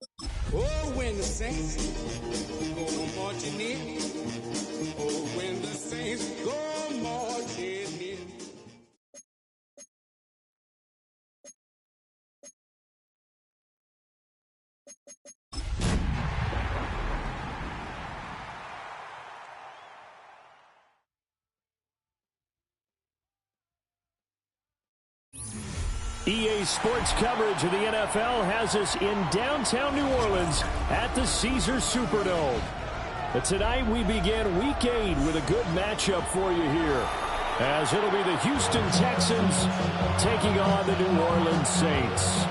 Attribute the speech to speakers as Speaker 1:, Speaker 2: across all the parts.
Speaker 1: Oh, when the saints go marching in. Oh, when the saints go marching in.
Speaker 2: EA Sports coverage of the NFL has us in downtown New Orleans at the Caesars Superdome. But tonight we begin Week 8 with a good matchup for you here, as it'll be the Houston Texans taking on the New Orleans Saints.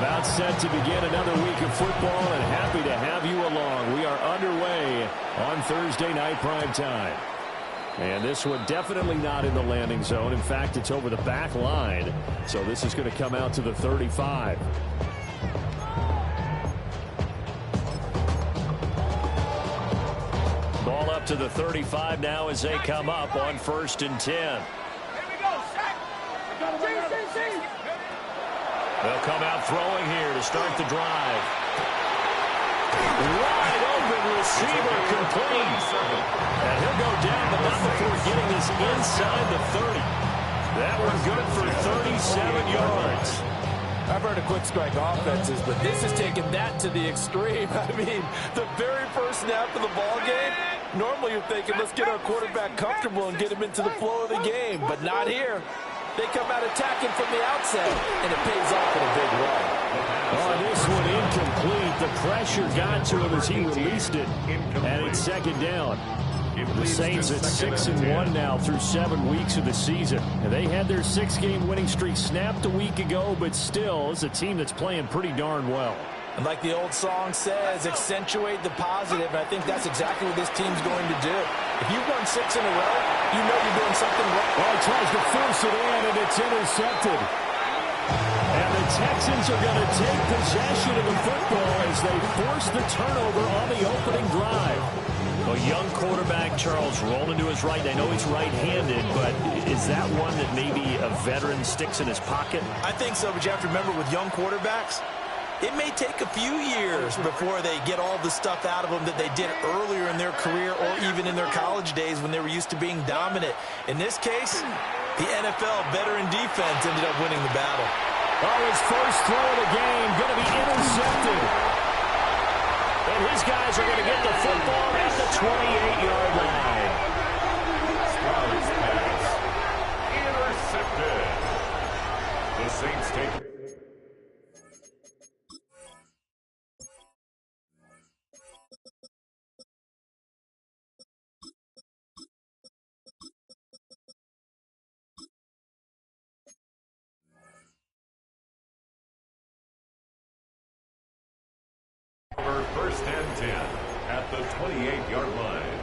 Speaker 2: About set to begin another week of football, and happy to have you along. We are underway on Thursday night primetime. And this one definitely not in the landing zone. In fact, it's over the back line. So this is going to come out to the 35. Ball up to the 35 now as they come up on 1st and 10.
Speaker 3: Here we go, Shaq.
Speaker 2: They'll come out throwing here to start the drive. Wide open receiver complete. And he'll go down, but not before getting this inside the 30. That one good for 37 yards.
Speaker 4: I've heard of quick strike offenses, but this is taking that to the extreme. I mean, the very first snap of the ball game, normally you're thinking, let's get our quarterback comfortable and get him into the flow of the game, but not here. They come out attacking from the outset, and it pays off in a big way.
Speaker 2: Oh, this one incomplete. The pressure got to him as he released it, and it's 2nd down. The Saints at 6-1 now through 7 weeks of the season. And they had their 6-game winning streak snapped a week ago, but still is a team that's playing pretty darn well.
Speaker 4: And like the old song says, accentuate the positive. And I think that's exactly what this team's going to do. If you've won 6 in a row, you know you're doing something right.
Speaker 2: Well, he tries to force it in, and it's intercepted. And the Texans are going to take possession of the football as they force the turnover on the opening drive. A young quarterback, Charles, rolling to his right. I know he's right-handed, but is that one that maybe a veteran sticks in his pocket?
Speaker 4: I think so, but you have to remember with young quarterbacks, it may take a few years before they get all the stuff out of them that they did earlier in their career or even in their college days when they were used to being dominant. In this case, the NFL veteran defense ended up winning the battle.
Speaker 2: Oh, his first throw of the game going to be intercepted. And his guys are going to get the football at the 28-yard line.
Speaker 5: Intercepted. The Saints take. For 1st and 10 at the 28-yard line.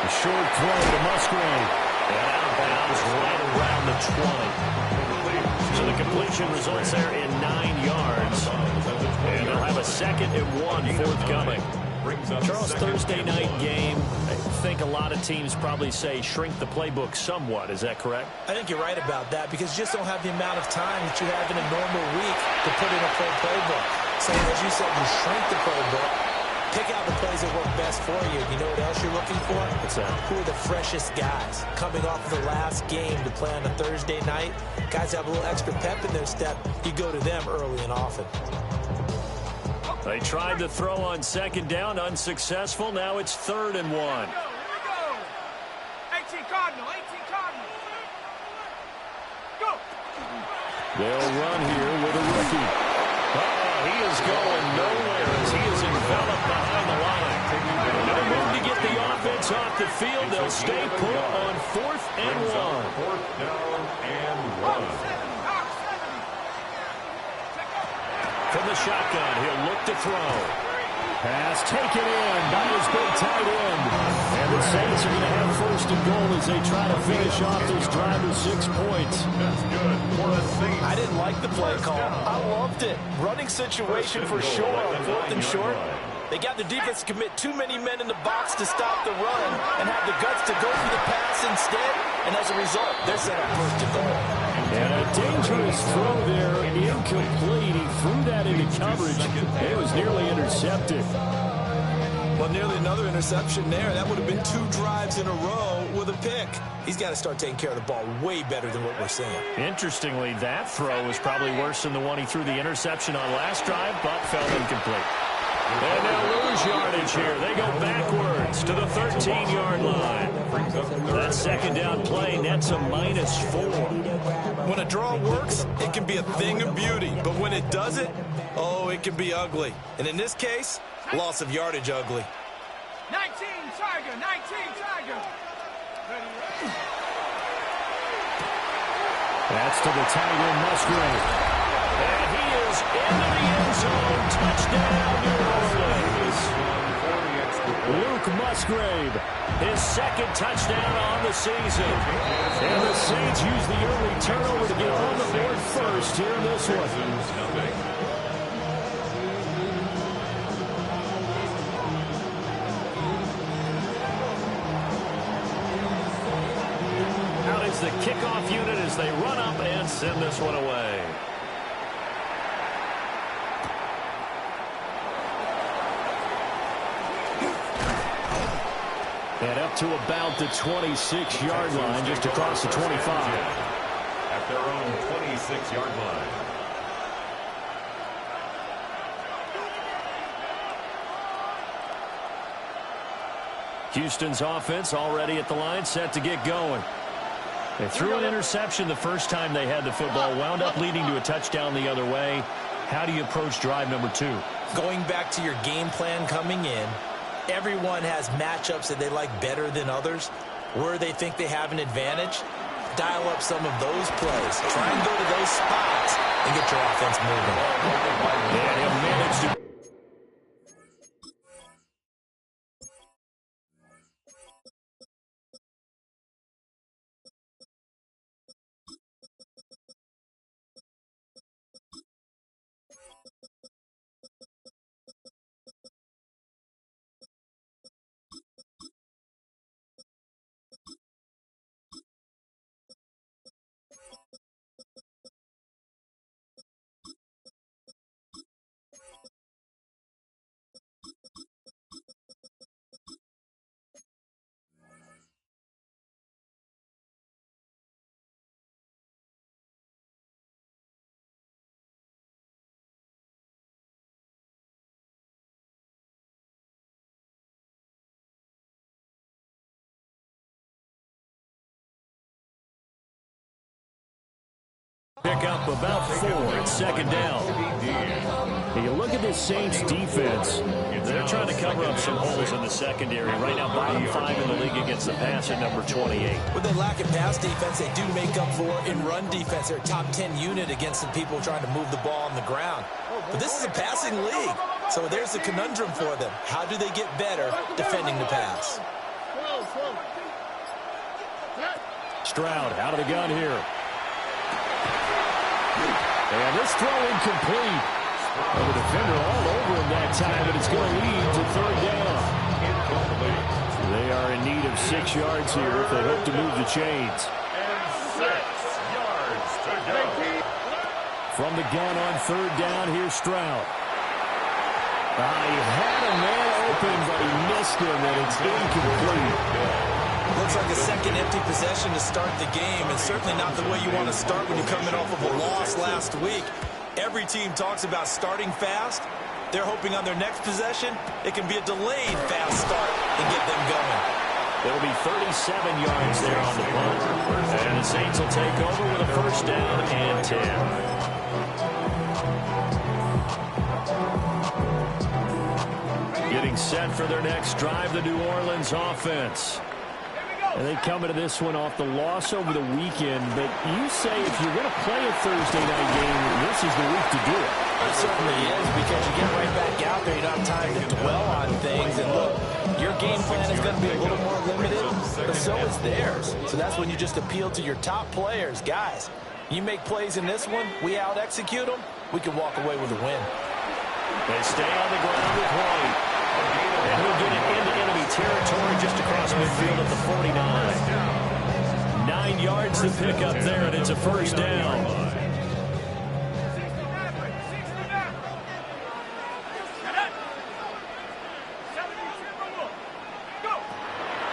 Speaker 2: A short throw to Musgrave. And out of bounds right around the 20. So the completion results there in 9 yards. And they'll have a 2nd and 1 forthcoming. Charles, Thursday night game, I think a lot of teams probably say shrink the playbook somewhat. Is that correct?
Speaker 4: I think you're right about that because you just don't have the amount of time that you have in a normal week to put in a full playbook. So as you said, you shrink the playbook, pick out the plays that work best for you. You know what else you're looking for?
Speaker 2: What's that?
Speaker 4: Who are the freshest guys coming off of the last game to play on a Thursday night? Guys have a little extra pep in their step. You go to them early and often.
Speaker 2: They tried to throw on 2nd down, unsuccessful. Now it's 3rd and 1.
Speaker 3: Here we go. 18 Cardinal. Go.
Speaker 2: They'll run here with a rookie. He is going nowhere as he is enveloped behind the line. No move to get the offense off the field. They'll stay put on 4th and 1.
Speaker 5: 4th down and 1.
Speaker 2: From the shotgun, he'll look to throw. Pass taken in by his big tight end. And And the Saints are going to have first and goal as they try to finish off this drive with 6 points.
Speaker 5: That's good for the Saints.
Speaker 4: I didn't like the play call. I loved it. Running situation for sure on 4th and short. They got the defense to commit too many men in the box to stop the run and have the guts to go for the pass instead. And as a result, they're set up first and goal.
Speaker 2: And a dangerous throw there, incomplete. He threw that into coverage. It was nearly intercepted.
Speaker 4: Well, nearly another interception there. That would have been 2 drives in a row with a pick. He's got to start taking care of the ball way better than what we're seeing.
Speaker 2: Interestingly, that throw was probably worse than the one he threw the interception on last drive, but fell incomplete. And they'll lose yardage here. They go backwards to the 13-yard line. That second down play nets a -4.
Speaker 4: When a draw works, it can be a thing of beauty. But when it doesn't, oh, it can be ugly. And in this case, loss of yardage ugly.
Speaker 3: 19 Tiger, 19 Tiger.
Speaker 2: That's to the Tiger Musgrave. And he is into the end zone. Touchdown, New Orleans. Luke Musgrave, his second touchdown on the season. And the Saints use the early turnover to get on the board first here in this one. The kickoff unit as they run up and send this one away. And up to about the 26-yard line, just across the 25.
Speaker 5: At their own 26-yard line.
Speaker 2: Houston's offense already at the line, set to get going. They threw an interception the first time they had the football, wound up leading to a touchdown the other way. How do you approach drive number 2?
Speaker 4: Going back to your game plan coming in, everyone has matchups that they like better than others. Where they think they have an advantage, dial up some of those plays. Try and go to those spots and get your offense moving.
Speaker 2: And he'll manage to... Pick up about 4 at second down. You look at this Saints defense. They're trying to cover up some holes in the secondary. Right now, bottom 5 in the league against the pass at number 28.
Speaker 4: When they lack in pass defense, they do make up for in run defense. They're a top 10 unit against some people trying to move the ball on the ground. But this is a passing league, so there's a conundrum for them. How do they get better defending the pass?
Speaker 2: Stroud out of the gun here. And this throw incomplete. And the defender all over him that time, but it's going to lead to third down. They are in need of 6 yards here if they hope to move the chains.
Speaker 5: And 6 yards to go.
Speaker 2: From the gun on third down, here's Stroud. He had a man open, but he missed him, and it's incomplete.
Speaker 4: Looks like a second empty possession to start the game, and certainly not the way you want to start when you're coming off of a loss last week. Every team talks about starting fast. They're hoping on their next possession, it can be a delayed fast start and get them going.
Speaker 2: There'll be 37 yards there on the punt. And the Saints will take over with a first down and 10. Getting set for their next drive, the New Orleans offense. And they come into this one off the loss over the weekend. But you say if you're going to play a Thursday night game, this is the week to do it.
Speaker 4: It certainly is, because you get right back out there. You don't have time to dwell on things. And look, you're Your game plan is going to be a little more limited, but so is theirs. So that's when you just appeal to your top players. Guys, you make plays in this one, we out-execute them, we can walk away with a win.
Speaker 2: They stay on the ground with White. And he'll get it into enemy territory just across midfield at the 49. 9 yards to pick up there, and it's a first down.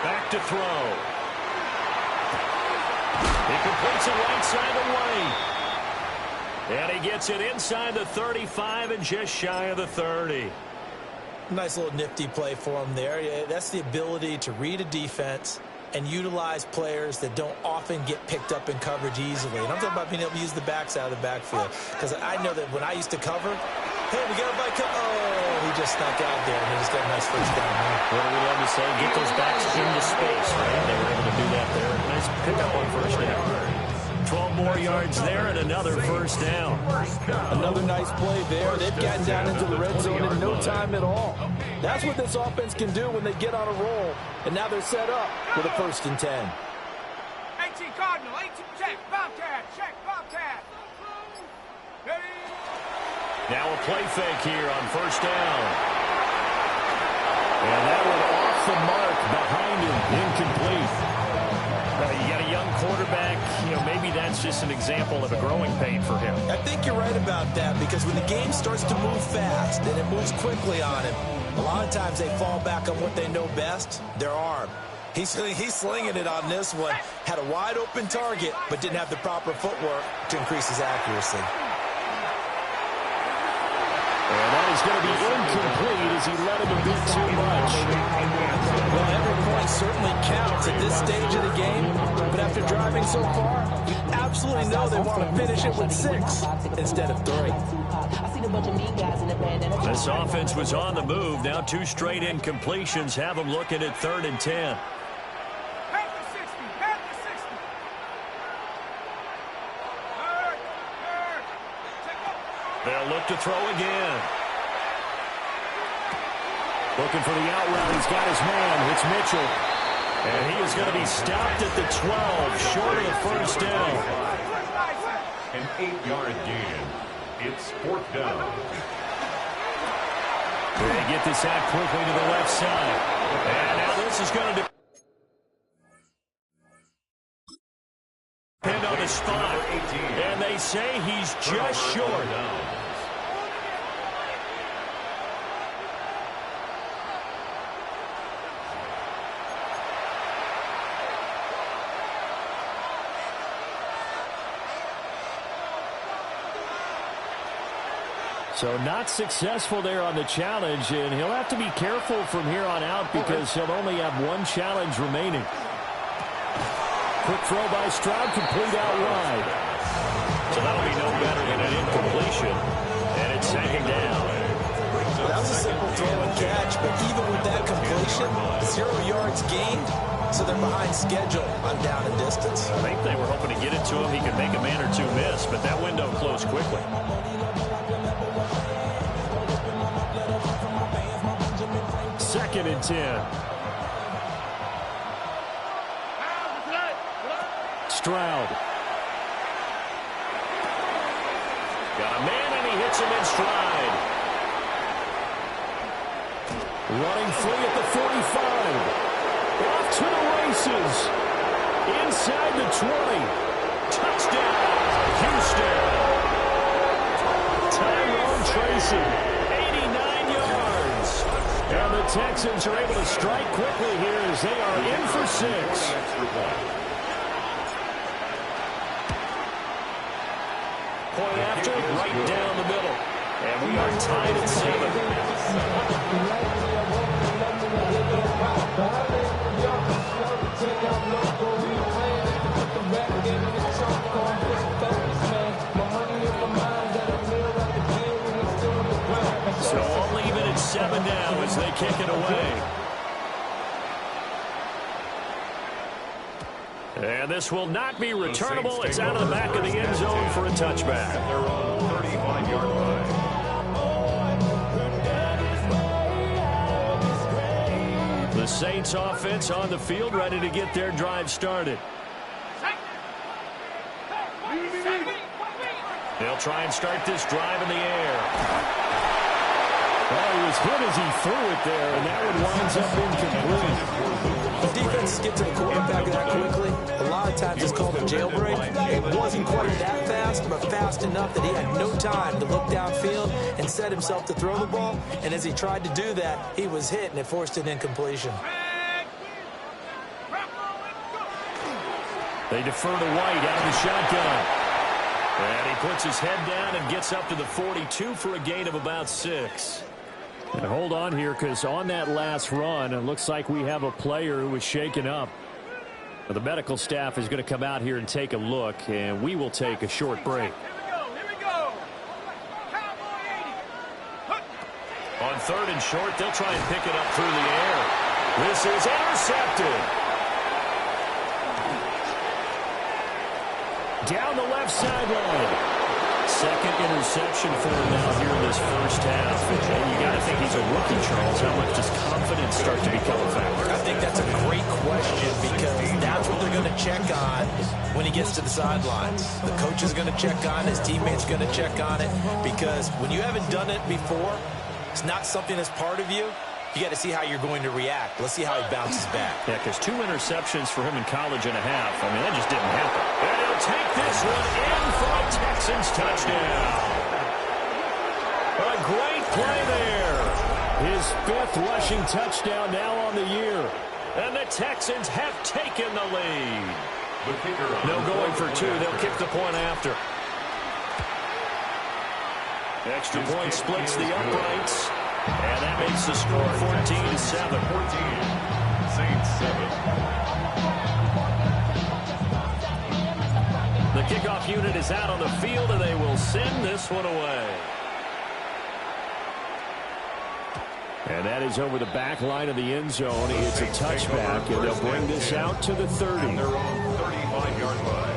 Speaker 2: Back to throw. He completes it right side away. And he gets it inside the 35 and just shy of the 30.
Speaker 4: Nice little nifty play for him there. Yeah, that's the ability to read a defense and utilize players that don't often get picked up in coverage easily. And I'm talking about being able to use the backs out of the backfield. Because I know that when I used to cover, hey, we got everybody come. Oh, he just snuck out there, and he just got a nice first down.
Speaker 2: What do we love to say? Get those backs into space, right? They were able to do that there. Nice pickup on first down. 12 more yards there and another first down.
Speaker 4: Another nice play there. They've gotten down into the red zone in no time at all. That's what this offense can do when they get on a roll. And now they're set up with a 1st and 10.
Speaker 3: 18 Cardinal, 18 check, Bobcat, Bobcat.
Speaker 2: Now a play fake here on first down. And that one off the mark behind him, incomplete. You got a young quarterback, maybe that's just an example of a growing pain for him.
Speaker 4: I think you're right about that, because when the game starts to move fast and it moves quickly on him, a lot of times they fall back on what they know best, their arm. He's slinging it on this one. Had a wide open target, but didn't have the proper footwork to increase his accuracy.
Speaker 2: And that is going to be incomplete as he let him a bit too much.
Speaker 4: Well, every point certainly counts at this stage of the game, but after driving so far, you absolutely know they want to finish it with 6 instead of 3.
Speaker 2: This offense was on the move. Now 2 straight incompletions have them looking at 3rd and 10. They'll look to throw again. Looking for the out route. He's got his man. It's Mitchell. And he is going to be stopped at the 12, short of the first down.
Speaker 5: An 8-yard gain. It's 4th down.
Speaker 2: They get this out quickly to the left side. And now this is going to depend on the spot. And they say he's just short. So not successful there on the challenge, and he'll have to be careful from here on out because he'll only have 1 challenge remaining. Quick throw by Stroud, complete out wide. So that'll be no better than an incompletion, and it's 2nd down.
Speaker 4: That was a simple throw and catch, but even with that completion, 0 yards gained, so they're behind schedule on down and distance.
Speaker 2: I think they were hoping to get it to him. He could make a man or 2 miss, but that window closed quickly. 2nd and 10. Stroud. Got a man, and he hits him in stride. Running free at the 45. Off to the races. Inside the 20. Touchdown, Houston. Tyrone Tracy, 89 yards. And the Texans are able to strike quickly here as they are in for 6. Point after, right down the middle. And we are tied at 7. So I'll leave it at 7 now as they kick it away. And this will not be returnable. It's out of the back of the end zone for a touchback.
Speaker 5: At their own 35-yard line.
Speaker 2: The Saints offense on the field, ready to get their drive started. They'll try and start this drive in the air.
Speaker 4: Well, he was hit as he threw it there, and that one winds up incomplete.
Speaker 6: The defense get to the quarterback that quickly. A lot of times it's called a jailbreak. It wasn't quite that fast, but fast enough that he had no time to look downfield and set himself to throw the ball. And as he tried to do that, he was hit, and it forced an incompletion.
Speaker 2: They defer to White out of the shotgun. And he puts his head down and gets up to the 42 for a gain of about 6.
Speaker 4: And hold on here, because on that last run, it looks like we have a player who was shaken up. The medical staff is going to come out here and take a look, and we will take a short break.
Speaker 3: Here we go. Cowboy 80.
Speaker 2: On 3rd and short, they'll try and pick it up through the air. This is intercepted.
Speaker 4: Down the left sideline.
Speaker 2: Second interception for him now here in this first half. And you got to think he's a rookie, Charles. How much does confidence start to become a factor?
Speaker 6: I think that's a great question, because that's what they're going to check on when he gets to the sidelines. The coach is going to check on it. His teammates are going to check on it, because when you haven't done it before, it's not something that's part of you. You got to see how you're going to react. Let's see how he bounces back.
Speaker 2: Yeah, because 2 interceptions for him in college and a half. I mean, that just didn't happen. And he'll take this one in for a Texans touchdown. A great play there.
Speaker 4: His 5th rushing touchdown now on the year.
Speaker 2: And the Texans have taken the lead. No going for 2. They'll kick the point after. Extra point splits the uprights. And that makes the score 14-7.
Speaker 5: 14. Saints 7.
Speaker 2: The kickoff unit is out on the field, and they will send this one away.
Speaker 4: And that is over the back line of the end zone. It's a touchback, and they'll bring this out to the 30.
Speaker 5: Their own 35-yard line.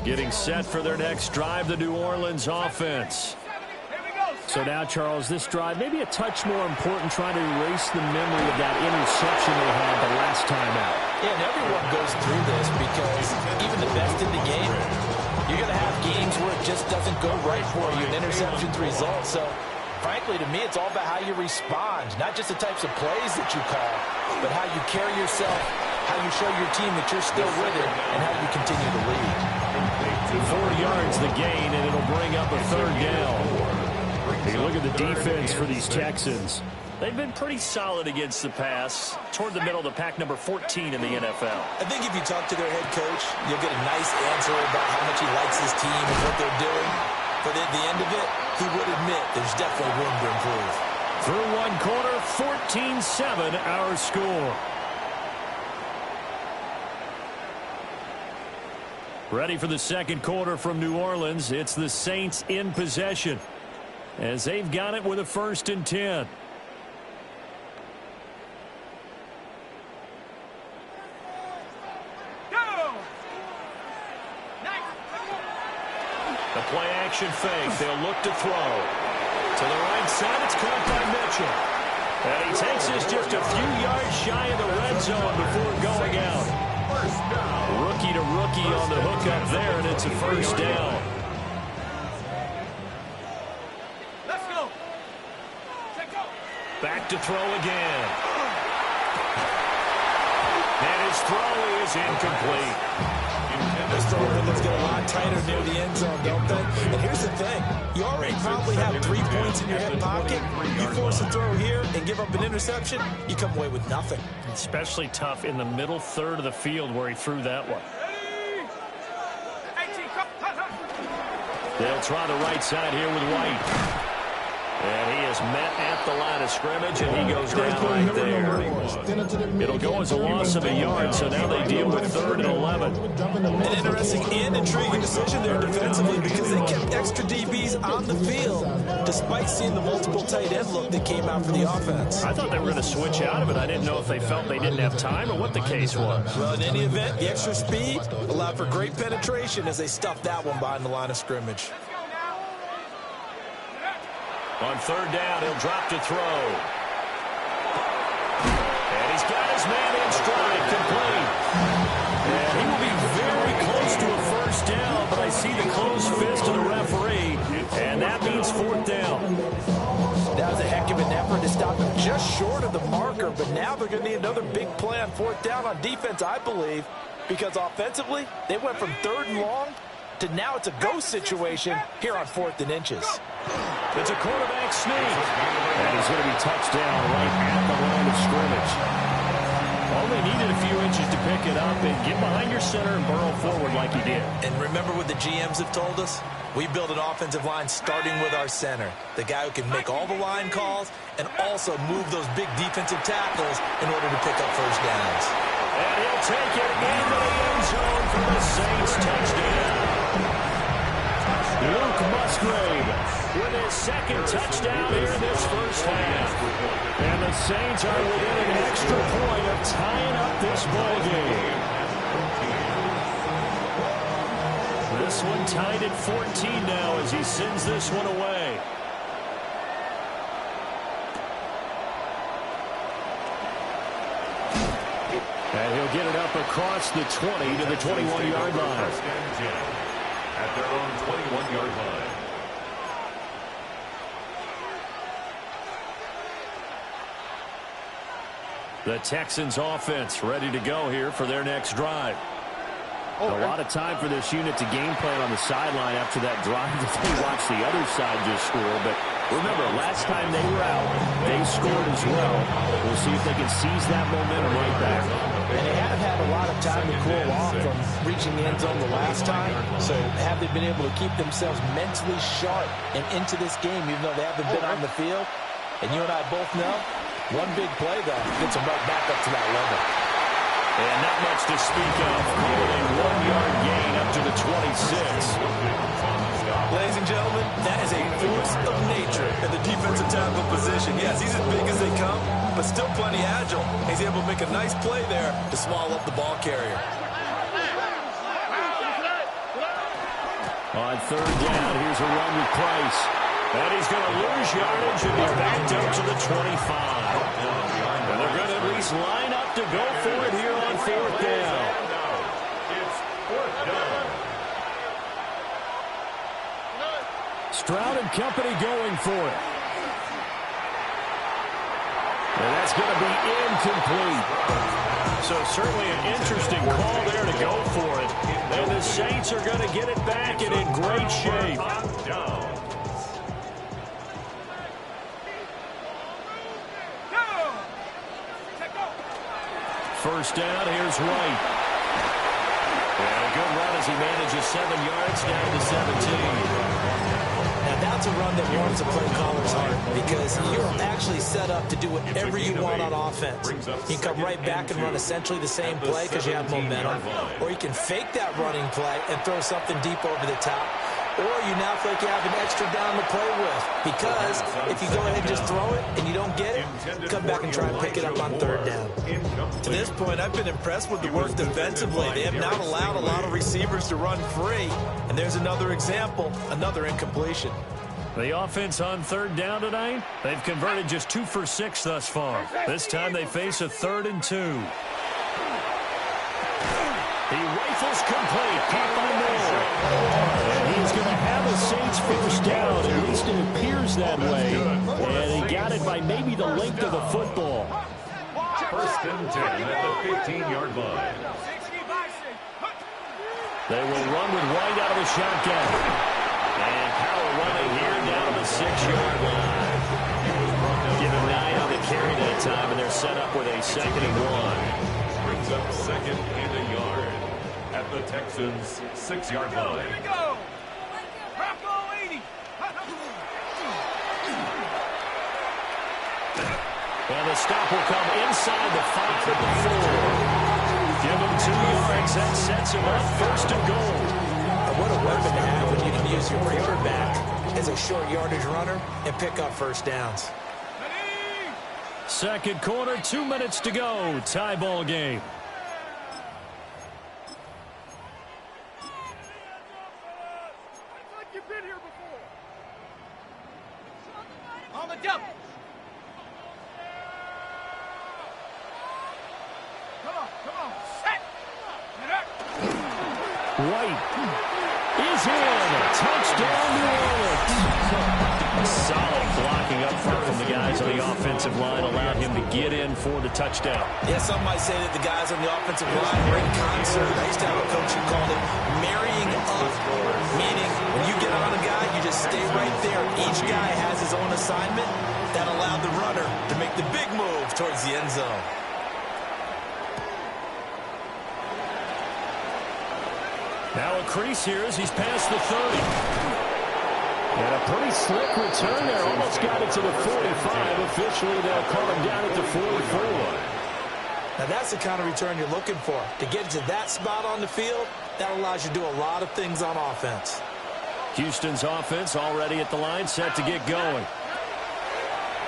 Speaker 2: Getting set for their next drive, the New Orleans offense.
Speaker 4: So now, Charles, this drive maybe a touch more important, trying to erase the memory of that interception they had the last time out.
Speaker 6: Yeah, and everyone goes through this, because even the best in the game, you're going to have games where it just doesn't go right for you, and interceptions result. So, frankly, to me, it's all about how you respond, not just the types of plays that you call, but how you carry yourself, how you show your team that you're still with it, and how you continue to lead.
Speaker 2: 4 yards the gain, and it'll bring up a 3rd down.
Speaker 4: Hey, look at the defense for these Texans.
Speaker 2: They've been pretty solid against the pass, toward the middle of the pack, number 14 in the NFL.
Speaker 6: I think if you talk to their head coach, you'll get a nice answer about how much he likes his team and what they're doing. But at the end of it, he would admit there's definitely room to improve.
Speaker 2: Through 1 quarter, 14-7 our score. Ready for the second quarter from New Orleans. It's the Saints in possession, as they've got it with a 1st and 10. The play action fake. They'll look to throw. To the right side, it's caught by Mitchell. And he takes this just a few yards shy of the red zone before going out. Rookie to rookie on the hook up there, and it's a 1st down.
Speaker 3: Let's go.
Speaker 2: Back to throw again. And his throw is incomplete.
Speaker 6: Those throw windows get a lot tighter near the end zone, don't they? And here's the thing. You already probably have 3 points in your hip pocket. You force a throw here and give up an interception, you come away with nothing.
Speaker 2: Especially tough in the middle 3rd of the field where he threw that one. They'll try the right side here with White. And he is met at the line of scrimmage, and he goes down right there. It'll go as a loss of a yard, so now they deal with 3rd and 11.
Speaker 6: An interesting and intriguing decision there defensively because they kept extra DBs on the field despite seeing the multiple tight end look that came out for the offense.
Speaker 2: I thought they were going to switch out of it. I didn't know if they felt they didn't have time or what the case was.
Speaker 6: Well, in any event, the extra speed allowed for great penetration as they stuffed that one behind the line of scrimmage.
Speaker 2: On 3rd down, he'll drop to throw. And he's got his man in stride, complete. And he will be very close to a 1st down, but I see the closed fist of the referee, and that means 4th down.
Speaker 6: That was a heck of an effort to stop him just short of the marker, but now they're going to need another big play on 4th down on defense, I believe, because offensively, they went from 3rd and long to now it's a go situation here on 4th and inches.
Speaker 2: It's a quarterback sneak. And he's going to be touched down right at the line of scrimmage. Only needed a few inches to pick it up and get behind your center and burrow forward like he did.
Speaker 6: And remember what the GMs have told us? We build an offensive line starting with our center, the guy who can make all the line calls and also move those big defensive tackles in order to pick up 1st downs.
Speaker 2: And he'll take it into the end zone for the Saints touchdown. Luke Musgrave with his 2nd touchdown here in this 1st half. And the Saints are within an extra point of tying up this ball game. This one tied at 14 now as he sends this one away. And he'll get it up across the 20 to the 21-yard line.
Speaker 5: At their own 21-yard line.
Speaker 2: The Texans offense ready to go here for their next drive. A lot of time for this unit to game plan on the sideline after that drive that they watched the other side just score. But remember, last time they were out, they scored as well. We'll see if they can seize that momentum right back.
Speaker 6: And they have had a lot of time to cool off from reaching the end zone the last time. So have they been able to keep themselves mentally sharp and into this game, even though they haven't been on the field? And you and I both know, one big play, though, gets them right back up to that level.
Speaker 2: And not much to speak of. Only 1-yard gain up to the 26.
Speaker 6: Ladies and gentlemen, that is a force of nature in the defensive tackle position. Yes, he's as big as they come, but still plenty agile. He's able to make a nice play there to swallow up the ball carrier.
Speaker 2: On 3rd down, here's a run with Price. And he's going to lose yardage and be backed up to the 25. And they're going to at least line up to go for it here on 4th down.
Speaker 5: It's 4th down.
Speaker 2: Stroud and company going for it. And that's going to be incomplete. So certainly an interesting call there to go for it. And the Saints are going to get it back and in great shape. First down, here's White. And a good run as he manages 7 yards down to 17.
Speaker 6: Now that's a run that warms the play caller's heart because you're actually set up to do whatever you want on offense. You can come right back and run essentially the same play because you have momentum, or you can fake that running play and throw something deep over the top, or you now feel like you have an extra down to play with because if you go ahead and just throw it and you don't get it, come back and try and pick it up on 3rd down. To this point, I've been impressed with the work defensively. They have not allowed a lot of receivers to run free, and there's another example, another incompletion.
Speaker 2: The offense on 3rd down tonight, they've converted just 2 for 6 thus far. This time they face a 3rd and 2. He rifles complete, caught by Moore. And he's going to have a Saints 1st down, at least it appears that way. And he got it by maybe the length of the football.
Speaker 5: 1st and 10 at the 15-yard line.
Speaker 2: They will run with White out of the shotgun. And power running here down to the 6-yard line. Give him 9 on the carry that time, and they're set up with a 2nd and 1.
Speaker 5: Brings up 2nd and a yard at the Texans' 6-yard line.
Speaker 3: Here we go. Bravo 80.
Speaker 2: stop will come inside the 5 at the 4. Give him 2 yards. That sets him up first and goal.
Speaker 6: What a weapon to have when you can use your quarterback as a short yardage runner and pick up first downs.
Speaker 2: Second quarter, 2 minutes to go. Tie ball game.
Speaker 3: On the double. Come on. Set. Get up.
Speaker 2: White is in. Touchdown, New Orleans. A solid blocking up front from the guys on the offensive line allowed him to get in for the touchdown.
Speaker 6: Yeah, some might say that the guys on the offensive line were in concert. I used to have a coach who called it marrying up, meaning when you get on a guy, you just stay right there. Each guy has his own assignment. That allowed the runner to make the big move towards the end zone.
Speaker 2: Now a crease here as he's past the 30. And a pretty slick return there. Almost got it to the 45. Officially, they'll call him down at the 44.
Speaker 6: Now that's the kind of return you're looking for. To get to that spot on the field, that allows you to do a lot of things on offense.
Speaker 2: Houston's offense already at the line, set to get going.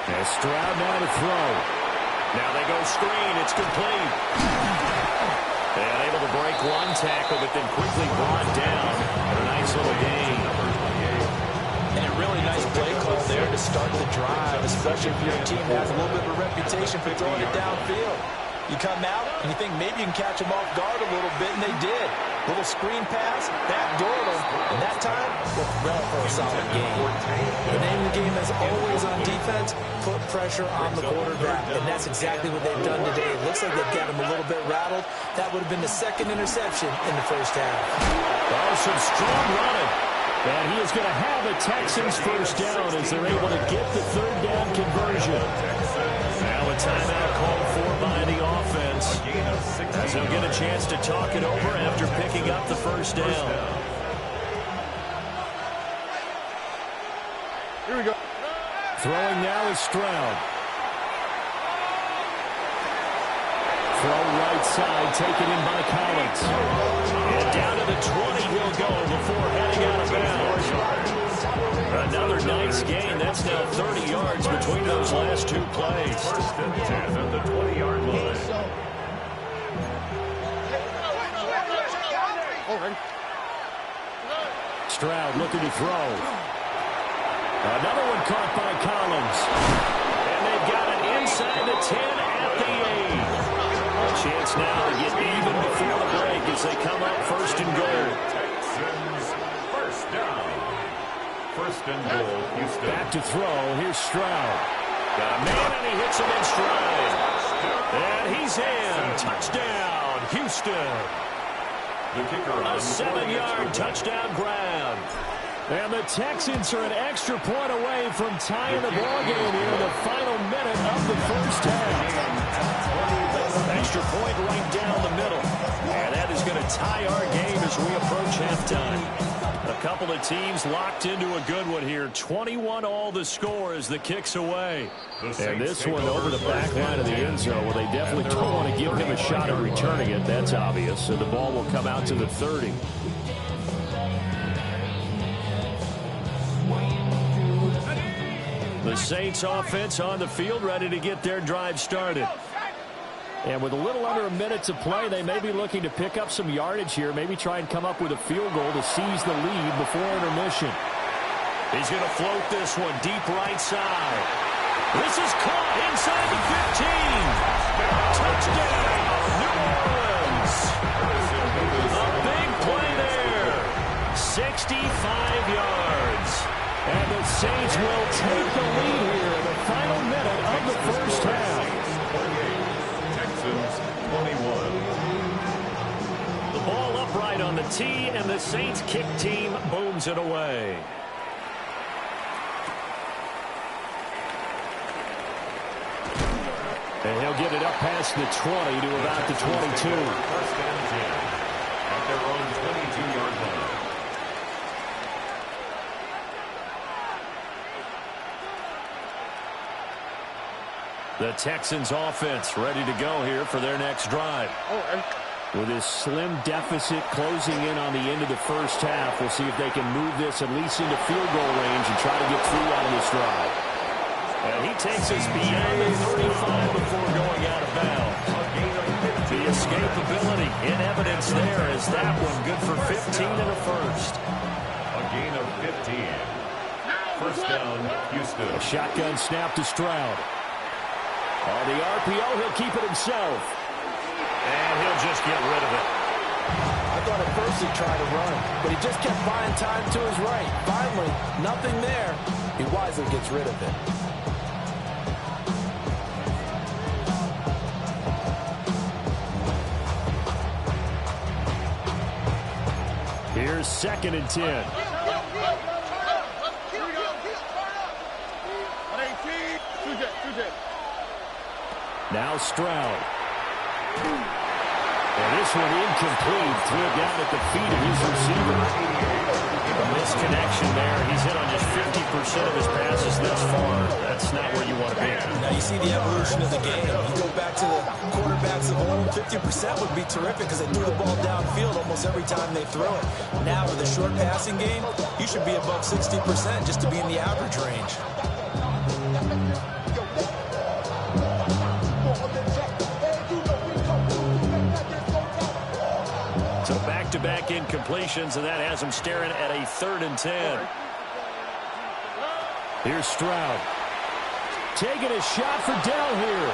Speaker 2: And Stroud now to throw. Now they go screen. It's complete. And able to break one tackle, but then quickly brought down. And a nice little gain.
Speaker 6: And a really nice play call there to start the drive, especially if your team has a little bit of a reputation for throwing it downfield. You come out and you think maybe you can catch them off guard a little bit, and they did. Little screen pass, backdoored them, and that time, well, for a solid game. The name of the game is always on defense, put pressure on the quarterback, and that's exactly what they've done today. It looks like they've got him a little bit rattled. That would have been the second interception in the first half.
Speaker 2: Oh, some strong running. And he is going to have a Texans first down as they're able to get the third down conversion. Now a timeout called for by the offense, as they'll get a chance to talk it over after picking up the first down.
Speaker 3: Here we go.
Speaker 2: Throwing now is Stroud. Throw right side, taken in by Collins. And down to the 20 he'll go before heading out of bounds. Another nice gain. That's now 30 yards between those last 2 plays.
Speaker 5: First and 10 at the 20-yard line.
Speaker 2: Stroud looking to throw. Another one caught by Collins. And they've got it inside the 10 at the 8. A chance now to get even before the break as they come up first and goal.
Speaker 5: Texans first down. First and goal, Houston.
Speaker 2: Back to throw. Here's Stroud. Got a man, and he hits him in stride. And he's in. Touchdown, Houston.
Speaker 5: The kicker
Speaker 2: A
Speaker 5: on
Speaker 2: 7-yard touchdown grab. And the Texans are an extra point away from tying the ballgame here in the final minute of the first half. Extra point right down the middle. And that is going to tie our game as we approach halftime. A couple of teams locked into a good one here. 21-all the score as the kick's away. And this one over the back line of the end zone. Well, they definitely don't want to give him a shot at returning it. That's obvious. So the ball will come out to the 30. The Saints offense on the field, ready to get their drive started. And with a little under a minute to play, they may be looking to pick up some yardage here, maybe try and come up with a field goal to seize the lead before intermission. He's going to float this one deep right side. This is caught inside the 15. Touchdown, New Orleans. A big play there. 65 yards. And the Saints will take the lead here in the final minute of the first half.
Speaker 5: Texans 21.
Speaker 2: The ball upright on the tee, and the Saints kick team booms it away. And he'll get it up past the 20 to about the 22.
Speaker 5: First and 10 at their own 22-yard line.
Speaker 2: The Texans offense ready to go here for their next drive. With this slim deficit closing in on the end of the first half, we'll see if they can move this at least into field goal range and try to get through out of this drive. And he takes us beyond the 35 before going out of bounds. The escapability in evidence there as that one good for 15 and a first.
Speaker 5: A gain of 15. First down, Houston.
Speaker 2: A shotgun snap to Stroud. On the RPO, he'll keep it himself. And he'll just get rid of it.
Speaker 6: I thought at first he'd try to run, but he just kept buying time to his right. Finally, nothing there. He wisely gets rid of it.
Speaker 2: Here's 2nd and 10. Now Stroud. And this one incomplete. Threw it down at the feet of his receiver. A misconnection there. He's hit on just 50% of his passes thus far. That's not where you want to be.
Speaker 6: Now you see the evolution of the game. You go back to the quarterbacks of old, 50% would be terrific because they threw the ball downfield almost every time they throw it. Now with a short passing game, you should be above 60% just to be in the average range.
Speaker 2: So back-to-back incompletions, and that has him staring at a 3rd and 10. Here's Stroud. Taking a shot for Dell here.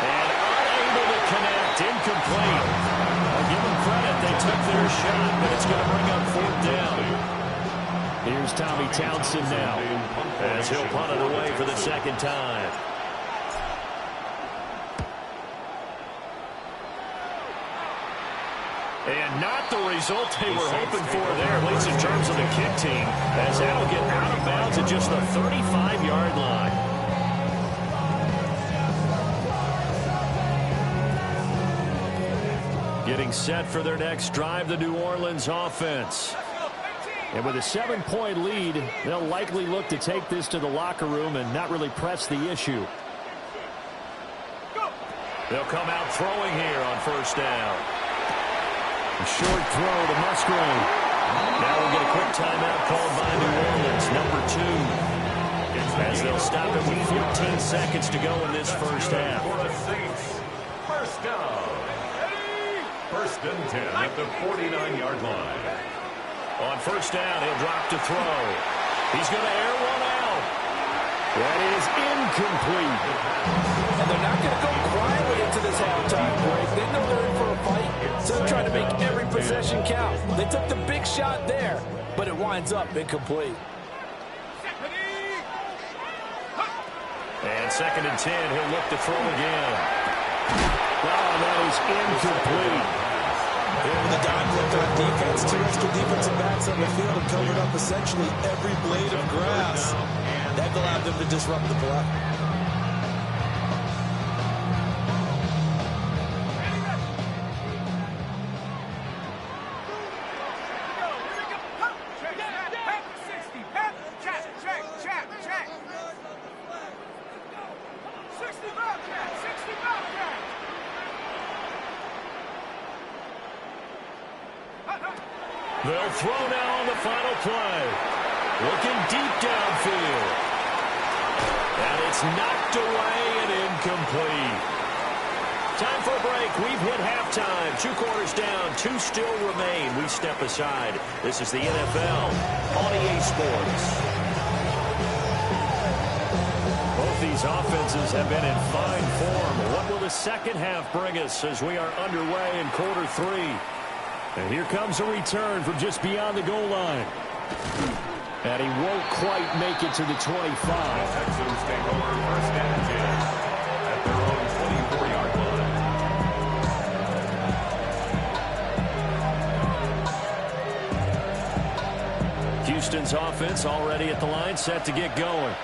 Speaker 2: And unable to connect. Incomplete. I'll give them credit. They took their shot, but it's going to bring up 4th down. Here's Tommy Townsend now, as he'll punt it away for the 2nd time. And not the result they were hoping for there, at least in terms of the kick team, as that'll get out of bounds at just the 35-yard line. Getting set for their next drive, the New Orleans offense. And with a 7-point lead, they'll likely look to take this to the locker room and not really press the issue. They'll come out throwing here on 1st down. A short throw to Musgrave. Now we'll get a quick timeout called by New Orleans, number 2. As they'll stop it with 14 seconds to go in this first half.
Speaker 5: First down. 1st and 10 at the 49-yard line.
Speaker 2: On 1st down, he'll drop to throw. He's going to air one out. That is incomplete.
Speaker 6: And they're not going to go quietly into this halftime break. They know they're in for a fight, so they're trying to make every possession count. They took the big shot there, but it winds up incomplete.
Speaker 2: And 2nd and 10, he'll look to throw again. Oh, that is incomplete.
Speaker 6: Here with a dime look on defense, 2 extra defensive backs on the field and covered up essentially every blade of grass. That allowed them to disrupt the play.
Speaker 2: They'll throw now on the final play. Looking deep downfield. And it's knocked away and incomplete. Time for a break. We've hit halftime. 2 quarters down. 2 still remain. We step aside. This is the NFL on EA Sports. Both these offenses have been in fine form. What will the second half bring us as we are underway in quarter 3? And here comes a return from just beyond the goal line. And he won't quite make it to the 25.
Speaker 5: Texans take over 1st and 10 at their own 24-yard line.
Speaker 2: Houston's offense already at the line, set to get going.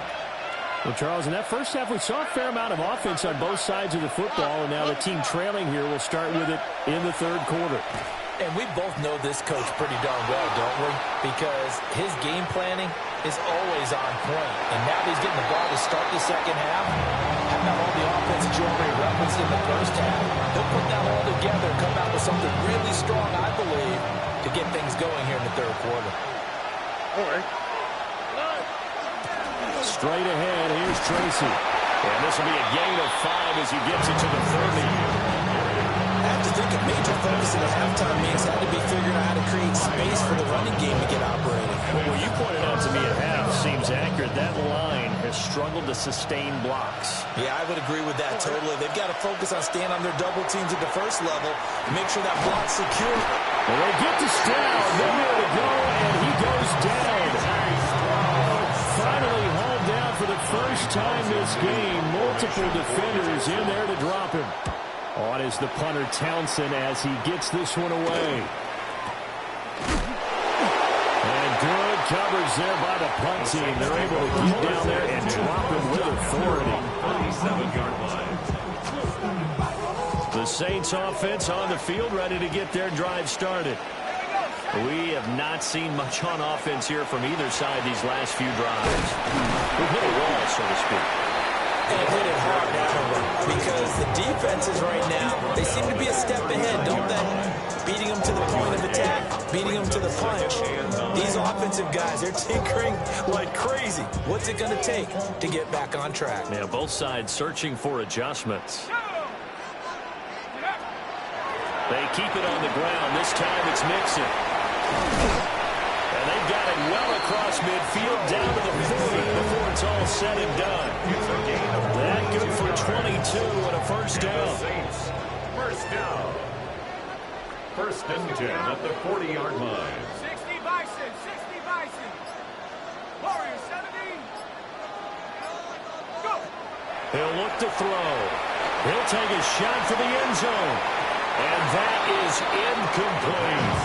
Speaker 2: Well, Charles, in that first half, we saw a fair amount of offense on both sides of the football, and now the team trailing here will start with it in the 3rd quarter.
Speaker 6: And we both know this coach pretty darn well, don't we? Because his game planning is always on point. And now that he's getting the ball to start the second half, how about all the offense Jory referenced in the first half? He'll put that all together and come out with something really strong, I believe, to get things going here in the third quarter.
Speaker 2: Straight ahead, here's Tracy. And this will be a gain of 5 as he gets it to the 30.
Speaker 6: I have to think a major focus in the halftime means had to be figuring out how to create space for the running game to get operating.
Speaker 2: Well, what you pointed out to me at half seems accurate. That line has struggled to sustain blocks.
Speaker 6: Yeah, I would agree with that totally. They've got to focus on staying on their double teams at the first level and make sure that block's secure.
Speaker 2: Well, they get to Stroud. They're there to go, and he goes down. Finally hauled down for the first time this game. Multiple defenders in there to drop him. On is the punter Townsend as he gets this one away. And good coverage there by the punt team. They're able to get down there and drop him with authority.
Speaker 5: 37-yard line.
Speaker 2: The Saints offense on the field, ready to get their drive started. We have not seen much on offense here from either side these last few drives. We've hit a wall, so to speak.
Speaker 6: And hit it hard now because the defenses right now, they seem to be a step ahead, don't they? Beating them to the point of attack, beating them to the punch. These offensive guys, they're tinkering like crazy. What's it going to take to get back on track?
Speaker 2: Yeah, both sides searching for adjustments. They keep it on the ground. This time it's Mixon. And they've got it well across midfield down to the 40 before it's all said and done. That good for 22 and a first down.
Speaker 5: First down. First and 10 at the 40-yard line.
Speaker 3: 60 Bison, 60 Bison. Warriors 17. Go.
Speaker 2: He'll look to throw. He'll take a shot for the end zone. And that is incomplete.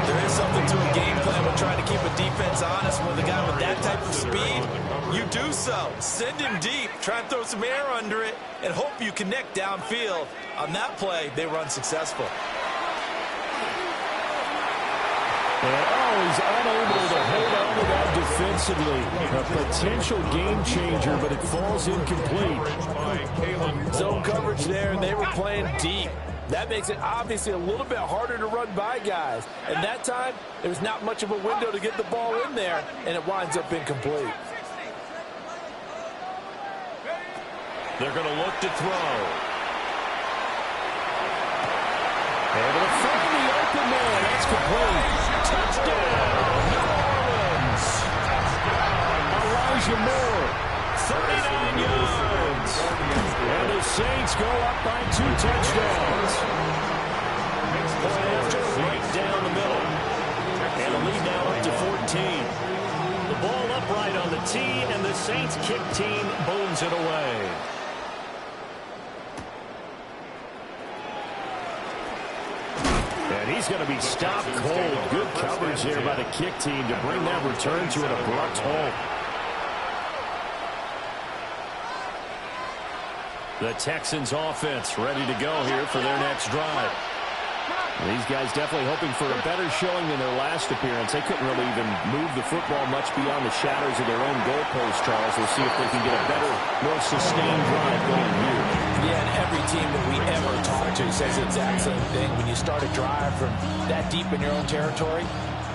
Speaker 6: There is something to a game plan with trying to keep a defense honest with a guy with that type of speed. You do so. Send him deep. Try and throw some air under it and hope you connect downfield. On that play, they were unsuccessful.
Speaker 2: And he's unable to hold on to that defensively. A potential game changer, but it falls incomplete.
Speaker 6: Zone coverage there, and they were playing deep. That makes it obviously a little bit harder to run by guys. And that time, there was not much of a window to get the ball in there, and it winds up incomplete.
Speaker 2: They're going to look to throw. Able to find the open man. That's complete. Touchdown, New Orleans. Elijah Moore, 39 yards. And the Saints go up by 2 touchdowns. Play after right down the middle. And the lead now up to 14. The ball upright on the tee, and the Saints kick team booms it away. And he's going to be stopped cold. Good coverage there by the kick team to bring that return to an abrupt halt. The Texans offense ready to go here for their next drive. These guys definitely hoping for a better showing than their last appearance. They couldn't really even move the football much beyond the shadows of their own goalpost, Charles. We'll see if they can get a better, more sustained drive going here.
Speaker 6: Yeah, and every team that we ever talk to says the exact same thing. When you start a drive from that deep in your own territory,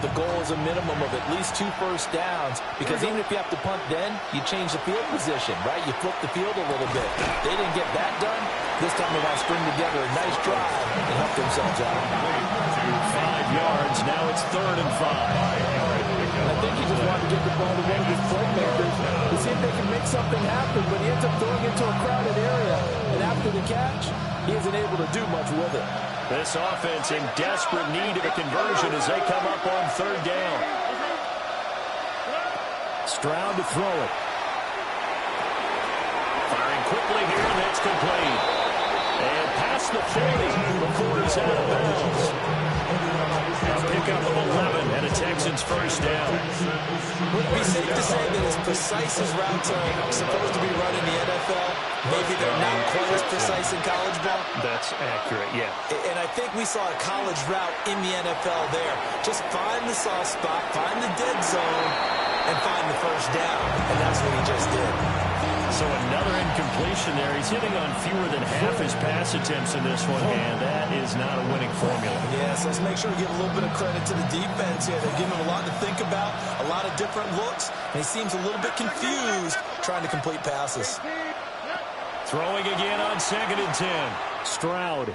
Speaker 6: the goal is a minimum of at least 2 first downs, because even if you have to punt then, you change the field position, right? You flip the field a little bit. They didn't get that done. This time they got to string together a nice drive and help themselves out.
Speaker 2: 5 yards. Now it's 3rd and 5.
Speaker 6: I think he just wanted to get the ball to one of his playmakers to see if they can make something happen, but he ends up throwing into a crowded area. And after the catch, he isn't able to do much with it.
Speaker 2: This offense in desperate need of a conversion as they come up on 3rd down. Stroud to throw it. Firing quickly here, and that's complete. And past the 40 before he's out of bounds. A pickup of 11 and a Texans first down.
Speaker 6: Would it be safe to say that as precise as routes are supposed to be run in the NFL, maybe they're not quite as precise in college ball?
Speaker 2: That's accurate, yeah.
Speaker 6: And I think we saw a college route in the NFL there. Just find the soft spot, find the dead zone, and find the first down. And that's what he just did.
Speaker 2: So another incompletion there. He's hitting on fewer than half his pass attempts in this one, and that is not a winning formula.
Speaker 6: Yes, let's make sure we give a little bit of credit to the defense here. They're giving him a lot to think about, a lot of different looks, and he seems a little bit confused trying to complete passes.
Speaker 2: Throwing again on 2nd and 10. Stroud.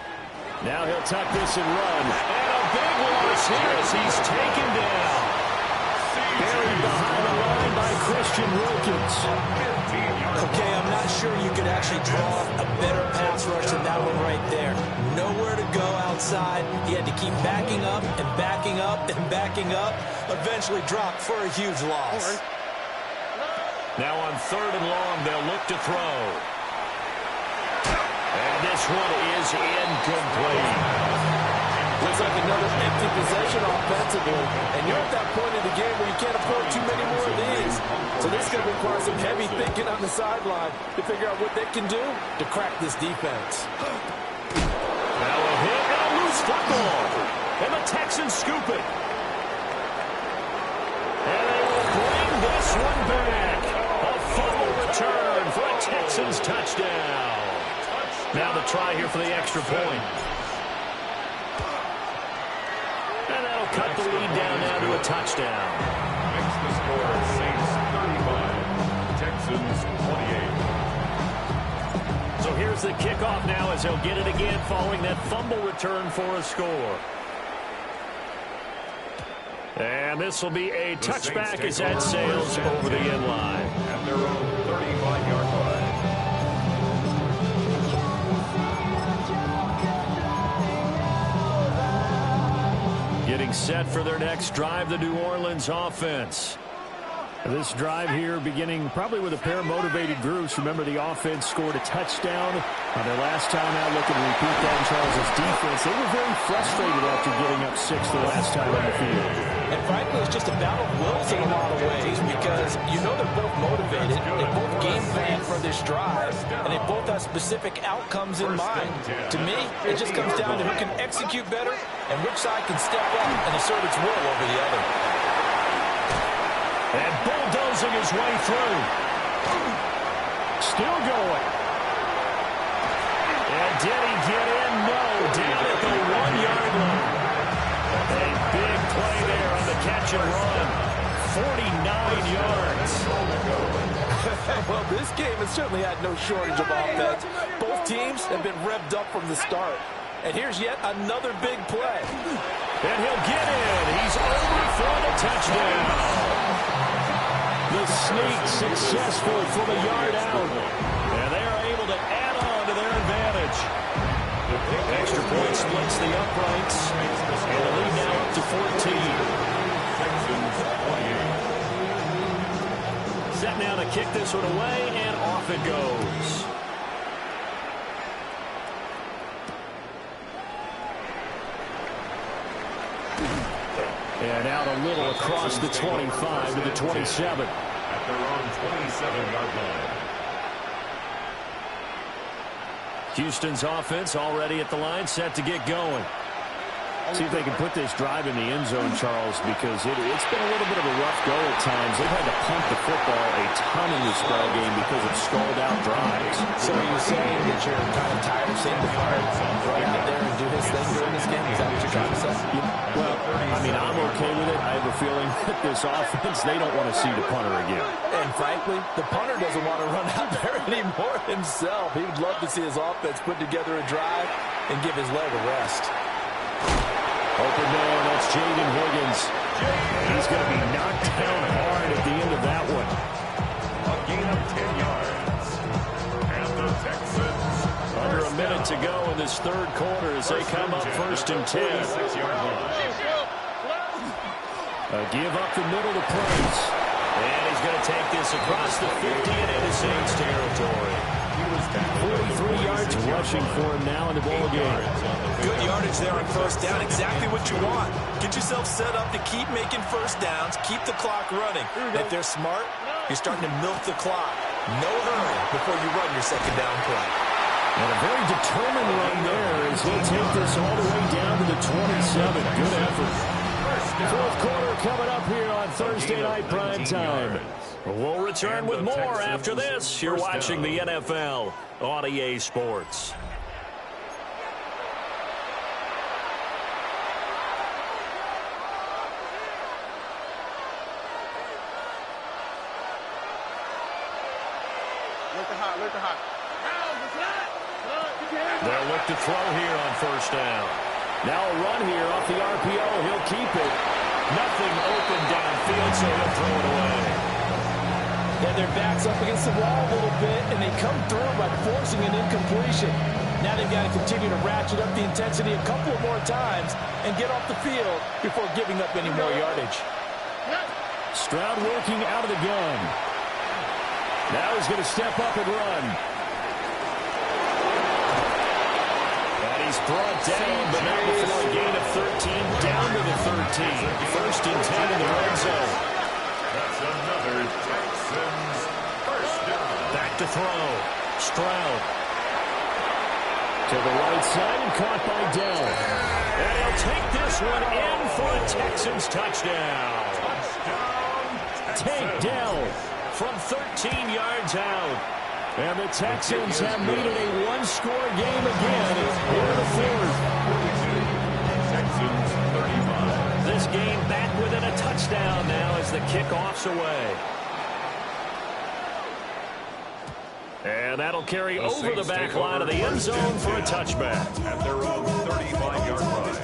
Speaker 2: Now he'll tuck this and run. And a big loss here as he's taken down. Buried behind the line by Christian Wilkins.
Speaker 6: Okay, I'm not sure you could actually draw a better pass rush than that one right there. Nowhere to go outside. He had to keep backing up and backing up and backing up. Eventually dropped for a huge loss.
Speaker 2: Now on 3rd and long, they'll look to throw. And this one is incomplete.
Speaker 4: Looks like another empty possession offensively. And you're at that point in the game where you can't afford too many more of these. So this is going to require some heavy thinking on the sideline to figure out what they can do to crack this defense.
Speaker 2: Now a hit and a loose football. And the Texans scoop it. And they will bring this one back. A fumble return for a Texans touchdown. Now the try here for the extra point. And that'll cut the lead down now to a touchdown.
Speaker 5: Makes the score Saints 35, Texans 28.
Speaker 2: So here's the kickoff now as they'll get it again following that fumble return for a score. And this will be a touchback as that sails over the end line.
Speaker 5: At their own 35-yard line.
Speaker 2: Getting set for their next drive, the New Orleans offense. This drive here beginning probably with a pair of motivated groups. Remember, the offense scored a touchdown on their last time out. Looking to repeat that in Charles' defense. They were very frustrated after giving up 6 the last time on the field.
Speaker 6: And frankly, it's just a battle of wills in a lot of ways because you know they're both motivated. They both game plan for this drive, and they both have specific outcomes in mind. To me, it just comes down to who can execute better and which side can step up and assert its will over the other.
Speaker 2: And bulldozing his way through. Still going. And did he get in? No. Down at the 1-yard line. A big play there on the catch and run. 49 yards.
Speaker 4: Well, this game has certainly had no shortage of offense. Both teams have been revved up from the start. And here's yet another big play.
Speaker 2: And he'll get in. He's over for the touchdown. The sneak successful from a yard out. And they are able to add on to their advantage. Extra point splits the uprights. And the lead now up to 14. Set now to kick this one away, and off it goes. And out a little across the 25 to the 27.
Speaker 5: At their own 27-yard line.
Speaker 2: Houston's offense already at the line, set to get going. See if they can put this drive in the end zone, Charles, because it's been a little bit of a rough go at times. They've had to punt the football a ton in this ball game because of stalled-out drives.
Speaker 6: So are you saying that you're kind of tired of seeing the punter run out there and do his thing during this game? Is that what you're trying to say?
Speaker 2: Well, I mean, I'm okay with it. I have a feeling that this offense, they don't want to see the punter again.
Speaker 6: And frankly, the punter doesn't want to run out there anymore himself. He would love to see his offense put together a drive and give his leg a rest.
Speaker 2: Open door, that's Jaden Higgins. He's going to be knocked down hard at the end of that one.
Speaker 5: A gain of 10 yards. And the Texans.
Speaker 2: Under a minute to go in this third quarter as they come up 1st and 10.
Speaker 5: 6-yard line.
Speaker 2: A give up the middle to Price. And he's going to take this across the 50 and into Saints territory. 43 yards rushing for him now in the ball game.
Speaker 6: Good yardage there on first down. Exactly what you want. Get yourself set up to keep making first downs, keep the clock running. And if they're smart, you're starting to milk the clock. No hurry before you run your second down play.
Speaker 2: And a very determined run there as he'll take this all the way down to the 27. Good effort. Fourth quarter coming up here on Thursday Night Prime Time. We'll return with more after this. You're watching the NFL on EA Sports. They'll look to throw here on first down. Now a run here off the RPO. He'll keep it. Nothing open downfield, so he'll throw it away.
Speaker 6: Yeah, their back's up against the wall a little bit, and they come through by forcing an incompletion. Now they've got to continue to ratchet up the intensity a couple of more times and get off the field before giving up any more yardage.
Speaker 2: Stroud working out of the gun. Now he's going to step up and run. He's brought down, but not before a gain of 13, down to the 13. First and 10 in the red zone.
Speaker 5: That's another Texans first down.
Speaker 2: Back to throw. Stroud. To the right side and caught by Dell. And he'll take this one in for a Texans touchdown. Take Dell from 13 yards out. And the Texans have made it a one-score game again here in the fourth.
Speaker 5: Texans 35.
Speaker 2: This game back within a touchdown now as the kickoff's away. And that'll carry over the back line of the end zone for a touchback.
Speaker 5: At their own 35-yard line.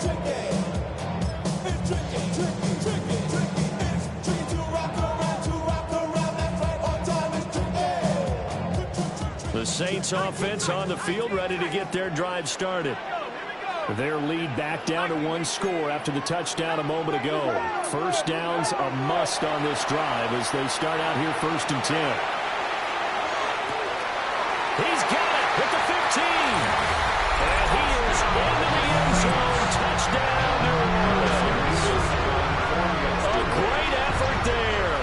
Speaker 2: The Saints offense on the field ready to get their drive started. Their lead back down to one score after the touchdown a moment ago. First down's a must on this drive as they start out here first and 10. He's got it with the 15. And he is into the end zone. Touchdown, New Orleans. A great effort there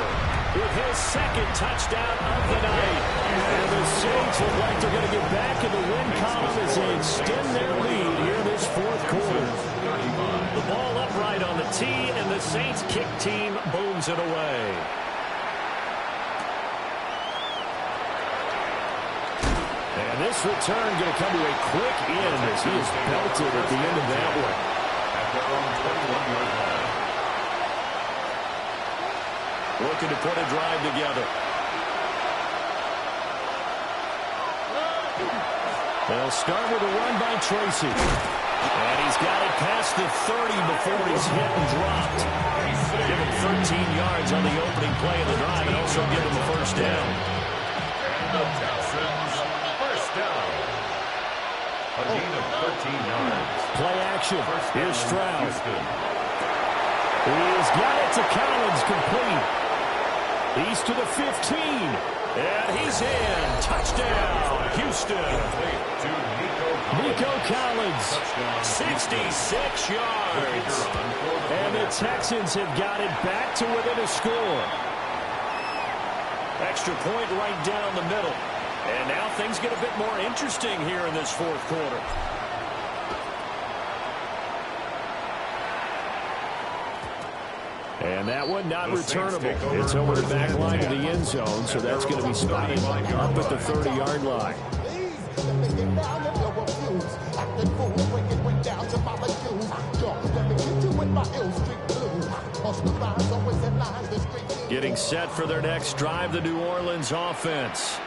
Speaker 2: with his second touchdown of the night. And the Saints look like they're going to get back in the win column as they extend their lead here this fourth quarter. The ball upright on the tee, and the Saints kick team booms it away. And this return going to come to a quick end as he is belted at the end of that one.
Speaker 5: At their own 21-yard line.
Speaker 2: Looking to put a drive together. They'll start with a run by Tracy. And he's got it past the 30 before he's hit and dropped. Give him 13 yards on the opening play of the drive and also give him a first down.
Speaker 5: And the Texans first down. A gain of 13 yards.
Speaker 2: Play action. Here's Stroud. He's got it to Collins, complete. He's to the 15. And he's in. Touchdown, Houston. Nico Collins, 66 yards. And the Texans have got it back to within a score. Extra point right down the middle. And now things get a bit more interesting here in this fourth quarter. And that one not returnable. It's over the back line of the end zone, so that's going to be spotted up at the 30-yard line. Getting set for their next drive, the New Orleans offense.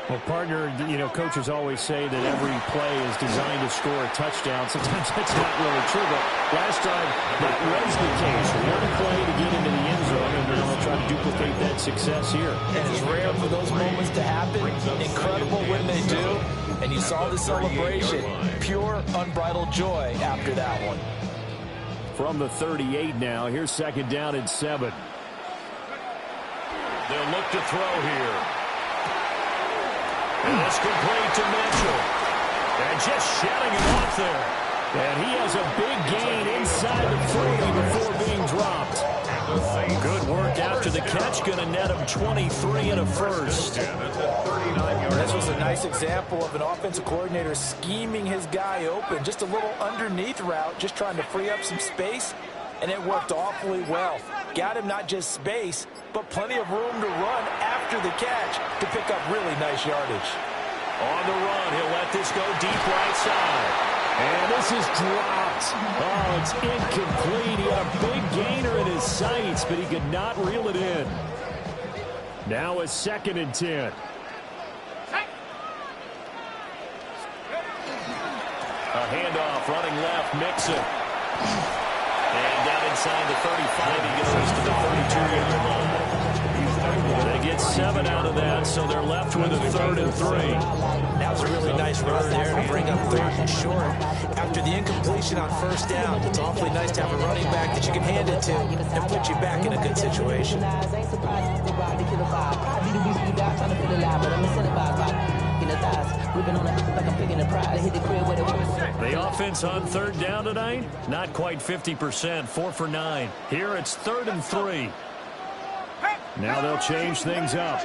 Speaker 2: Well, partner, coaches always say that every play is designed to score a touchdown. Sometimes that's not really true, but last drive, that was the case. One play to get into the end zone, and now they'll try to duplicate that success here.
Speaker 6: And it's rare for those moments to happen. Incredible when they do. And you saw the celebration. Pure, unbridled joy after that one.
Speaker 2: From the 38 now, here's second down and 7. They'll look to throw here. And it's complete to Mitchell. And just shutting him off there. And he has a big gain inside the 40 before being dropped. Good work after the catch. Going to net him 23 and a first.
Speaker 6: This was a nice example of an offensive coordinator scheming his guy open. Just a little underneath route, just trying to free up some space, and it worked awfully well. Got him not just space, but plenty of room to run after the catch to pick up really nice yardage.
Speaker 2: On the run, he'll let this go deep right side. And this is dropped. Oh, it's incomplete. He had a big gainer in his sights, but he could not reel it in. Now a 2nd and 10. A handoff, running left, Mixon. And down inside the 35, he goes to the 32-yard line. They get 7 out of that, so they're left with a 3rd and 3.
Speaker 6: That was a really nice run there to bring up 3rd and short. After the incompletion on 1st down, it's awfully nice to have a running back that you can hand it to and put you back in a good situation.
Speaker 2: The offense on 3rd down tonight, not quite 50%, 4 for 9. Here it's 3rd and 3. Now they'll change things up.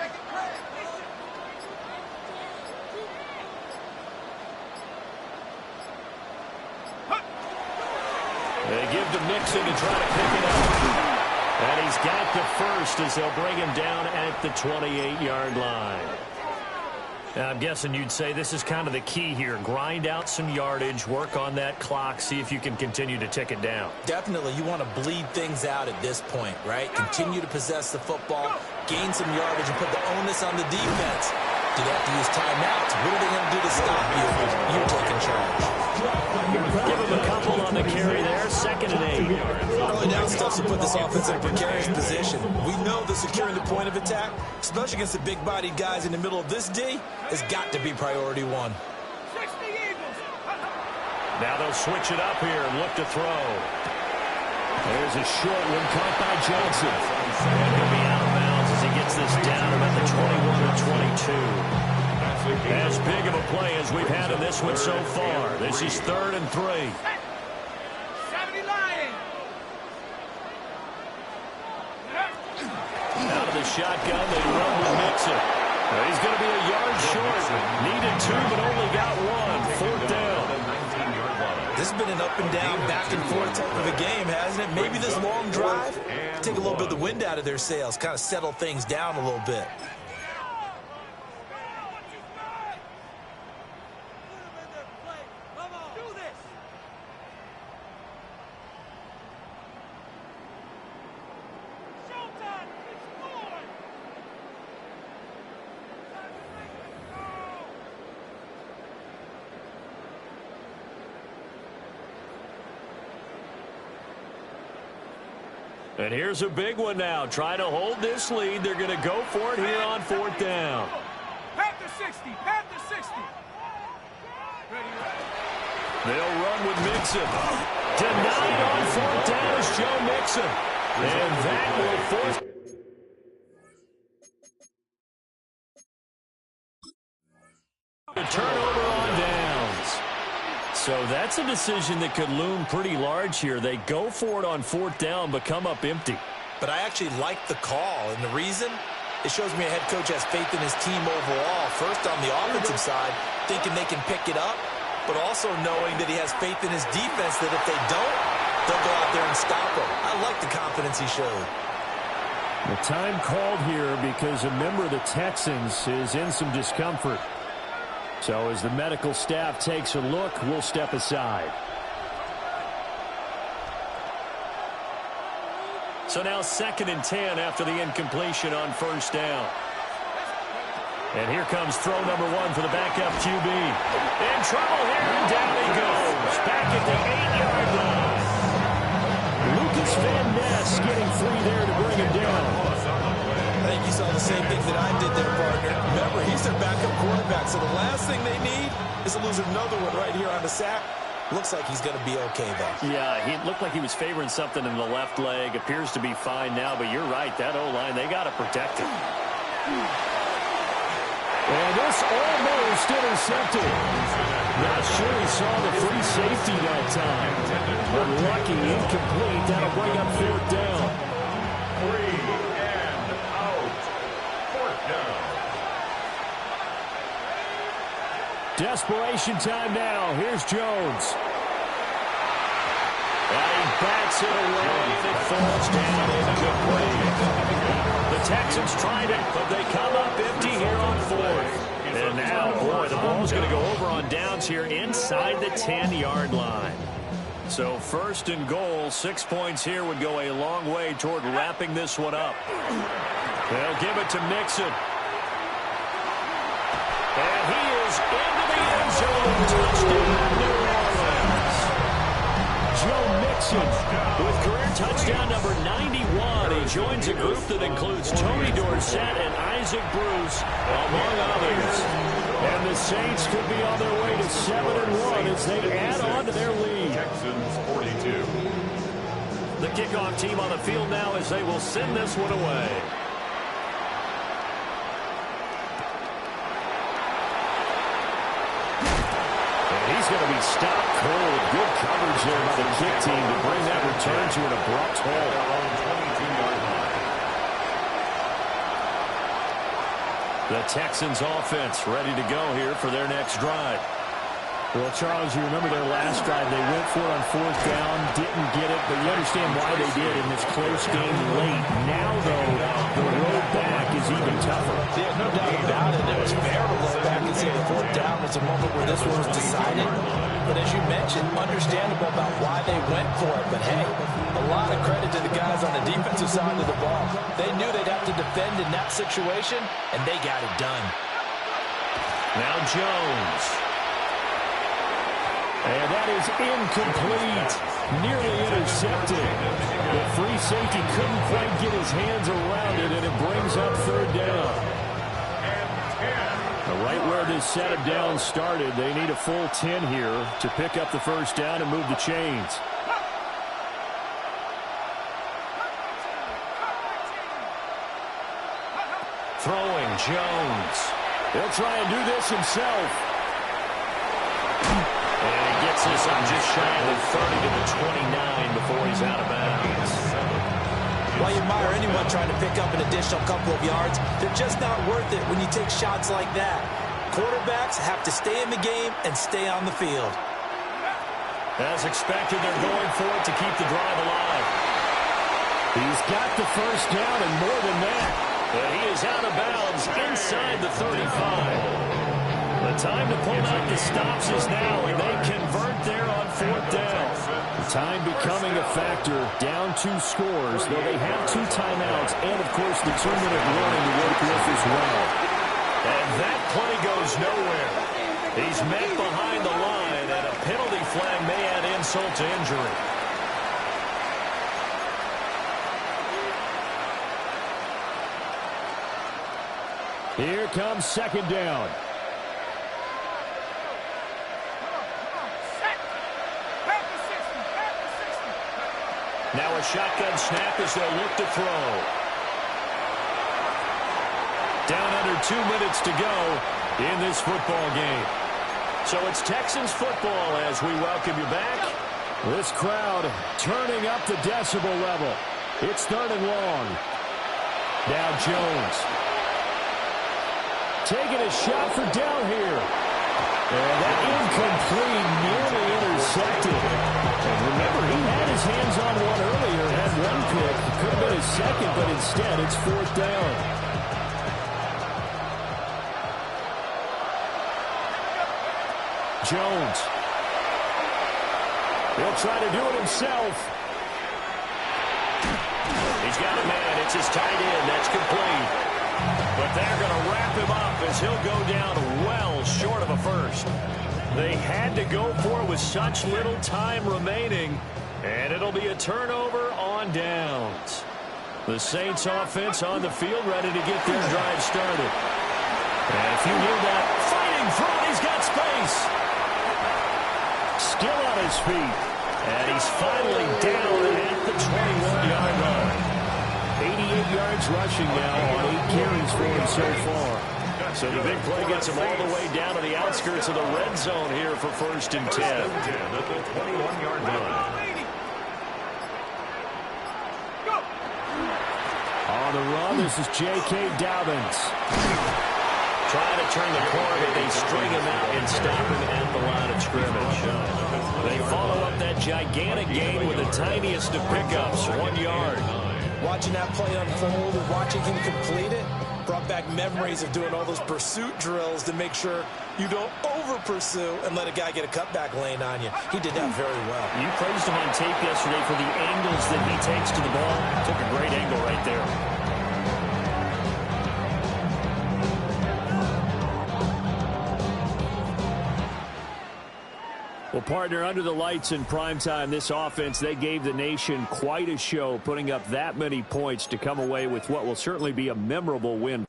Speaker 2: They give to Mixon to try to pick it up. And he's got the first as they'll bring him down at the 28-yard line. Now, I'm guessing you'd say this is kind of the key here. Grind out some yardage, work on that clock, see if you can continue to tick it down.
Speaker 6: Definitely, you want to bleed things out at this point, right? Continue to possess the football, gain some yardage, and put the onus on the defense. Do they have to use timeouts? What are they going to do to stop you? You're taking charge.
Speaker 2: Give him a couple on the carry there. 2nd and 8.
Speaker 6: Early down stuff to put this offense in a precarious position. We know that securing the point of attack, especially against the big-bodied guys in the middle of this D, has got to be priority 1.
Speaker 2: Now they'll switch it up here and look to throw. There's a short one caught by Johnson. And he'll be out of bounds as he gets this down about the 21 or 22. As big of a play as we've had in this one so far. This is 3rd and 3.
Speaker 3: 70 line.
Speaker 2: Out of the shotgun, they run with Mixon. He's going to be a yard short. Needed 2, but only got 1. 4th down.
Speaker 6: This has been an up and down, back and forth type of a game, hasn't it? Maybe this long drive, take a little bit of the wind out of their sails, kind of settle things down a little bit.
Speaker 2: And here's a big one now. Trying to hold this lead. They're going to go for it here on 4th down.
Speaker 3: Panther 60. Panther 60.
Speaker 2: They'll run with Mixon. Denied on 4th down is Joe Mixon. And that will force a turnover on downs. So that's a decision that could loom pretty large here. They go for it on 4th down, but come up empty.
Speaker 6: But I actually like the call, and the reason? It shows me a head coach has faith in his team overall. First on the offensive side, thinking they can pick it up, but also knowing that he has faith in his defense that if they don't, they'll go out there and stop him. I like the confidence he showed.
Speaker 2: The time called here because a member of the Texans is in some discomfort. So as the medical staff takes a look, we'll step aside. So now 2nd and 10 after the incompletion on 1st down. And here comes throw number 1 for the backup QB. In trouble here, and down he goes. Back at the 8-yard line. Lucas Van Ness getting free there to bring him down.
Speaker 6: I think you saw the same thing that I did there, partner. Remember, he's their backup quarterback, so the last thing they need is to lose another one right here on the sack. Looks like he's going to be okay, though.
Speaker 2: Yeah, he looked like he was favoring something in the left leg. Appears to be fine now, but you're right. That O-line, they got to protect him. And this almost intercepted. Not sure he saw the free safety that time. Unlucky, incomplete. That'll bring up fourth down.
Speaker 5: 3 and out. Fourth down.
Speaker 2: Desperation time now. Here's Jones. And he bats it away, and it falls down incomplete. The Texans tried it, but they come up empty here on fourth. And now, boy, the ball's going to go over on downs here inside the 10-yard line. So first and goal, 6 points here would go a long way toward wrapping this one up. They'll give it to Mixon. And he is into the end zone. Touchdown, New Orleans. Joe Mixon with career touchdown number 91. He joins a group that includes Tony Dorsett and Isaac Bruce, among others. And the Saints could be on their way to 7-1 as they add on to their lead.
Speaker 5: Texans 42.
Speaker 2: The kickoff team on the field now as they will send this one away. He's going to be stopped cold. Good coverage there by the kick team to bring that return to an abrupt halt.
Speaker 5: 22-yard line.
Speaker 2: The Texans offense ready to go here for their next drive. Well, Charles, you remember their last drive. They went for it on fourth down, didn't get it, but you understand why they did in this close game late. Now, though, the road back is even tougher.
Speaker 6: Yeah, no doubt about it. It was fair to look back and say the fourth down was a moment where this one was decided. But as you mentioned, understandable about why they went for it. But, hey, a lot of credit to the guys on the defensive side of the ball. They knew they'd have to defend in that situation, and they got it done.
Speaker 2: Now Jones. And that is incomplete. Nearly intercepted. The free safety couldn't quite get his hands around it, and it brings up third down. Right where this set of downs started, they need a full 10 here to pick up the first down and move the chains. Throwing Jones. He'll try and do this himself. And he gets this up just shy of the 30 to the 29 before he's out of bounds.
Speaker 6: While you admire anyone trying to pick up an additional couple of yards, they're just not worth it when you take shots like that. Quarterbacks have to stay in the game and stay on the field.
Speaker 2: As expected, they're going for it to keep the drive alive. He's got the first down and more than that. But he is out of bounds inside the 35. The time to pull out the stops is now, and they convert there on fourth down. Time becoming a factor, down 2 scores, though they have 2 timeouts, and, of course, the 2-minute warning to work with as well. And that play goes nowhere. He's met behind the line, and a penalty flag may add insult to injury. Here comes second down. Now a shotgun snap as they'll look to throw. Down under 2 minutes to go in this football game. So it's Texans football as we welcome you back. This crowd turning up the decibel level. It's third and long. Now Jones. Taking a shot for down here. And that incomplete, nearly intercepted. And remember, he had his hands on one earlier, had one pick. Could have been his second, but instead it's fourth down. Jones. He'll try to do it himself. He's got a man. It's his tight end. That's complete. But they're going to wrap him up as he'll go down well short of a first. They had to go for it with such little time remaining, and it'll be a turnover on downs. The Saints offense on the field ready to get their drive started. And if you hear that, fighting through, he's got space. Still on his feet. And he's finally down at the 21-yard line. 88 yards rushing now on 8 carries for him so far. So the big play gets him all the way down to the outskirts of the red zone here for 1st and 10.
Speaker 5: At the 21-yard line.
Speaker 7: On the run, this is J.K. Dobbins.
Speaker 2: Trying to turn the corner, but they string him out and stop him at the line of scrimmage. They follow up that gigantic gain with the tiniest of pickups, 1 yard.
Speaker 4: Watching that play unfold and watching him complete it brought back memories of doing all those pursuit drills to make sure you don't over-pursue and let a guy get a cutback lane on you. He did that very well.
Speaker 2: You praised him on tape yesterday for the angles that he takes to the ball. Took a great angle right there.
Speaker 7: Well, partner, under the lights in primetime, this offense, they gave the nation quite a show, putting up that many points to come away with what will certainly be a memorable win.